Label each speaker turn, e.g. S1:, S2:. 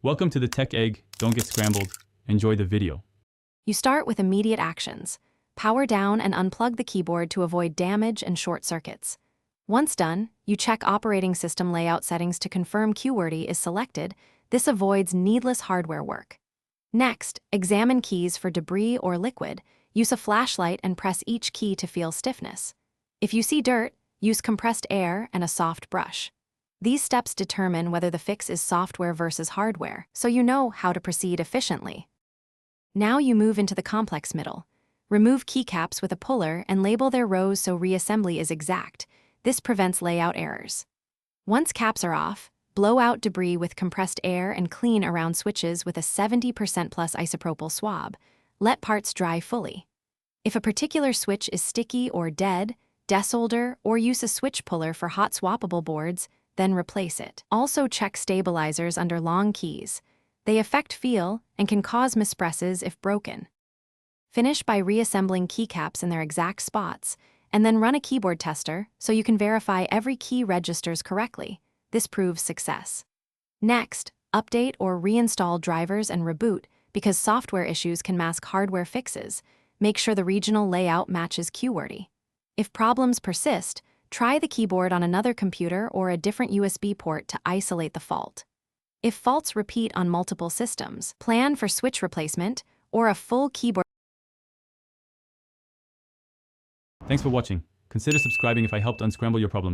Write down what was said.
S1: Welcome to the Tech Egg. Don't get scrambled. Enjoy the video.
S2: You start with immediate actions. Power down and unplug the keyboard to avoid damage and short circuits. Once done, you check operating system layout settings to confirm Qwerty is selected. This avoids needless hardware work. Next, examine keys for debris or liquid. Use a flashlight and press each key to feel stiffness. If you see dirt, use compressed air and a soft brush. These steps determine whether the fix is software versus hardware, so you know how to proceed efficiently. Now you move into the complex middle. Remove keycaps with a puller and label their rows so reassembly is exact. This prevents layout errors. Once caps are off, blow out debris with compressed air and clean around switches with a 70% plus isopropyl swab. Let parts dry fully. If a particular switch is sticky or dead, desolder or use a switch puller for hot swappable boards, then replace it. Also check stabilizers under long keys. They affect feel and can cause mispresses if broken. Finish by reassembling keycaps in their exact spots, and then run a keyboard tester so you can verify every key registers correctly. This proves success. Next, update or reinstall drivers and reboot because software issues can mask hardware fixes. Make sure the regional layout matches Qwerty. If problems persist, try the keyboard on another computer or a different USB port to isolate the fault. If faults repeat on multiple systems, plan for switch replacement or a full keyboard.
S1: Thanks for watching. Consider subscribing if I helped unscramble your problems.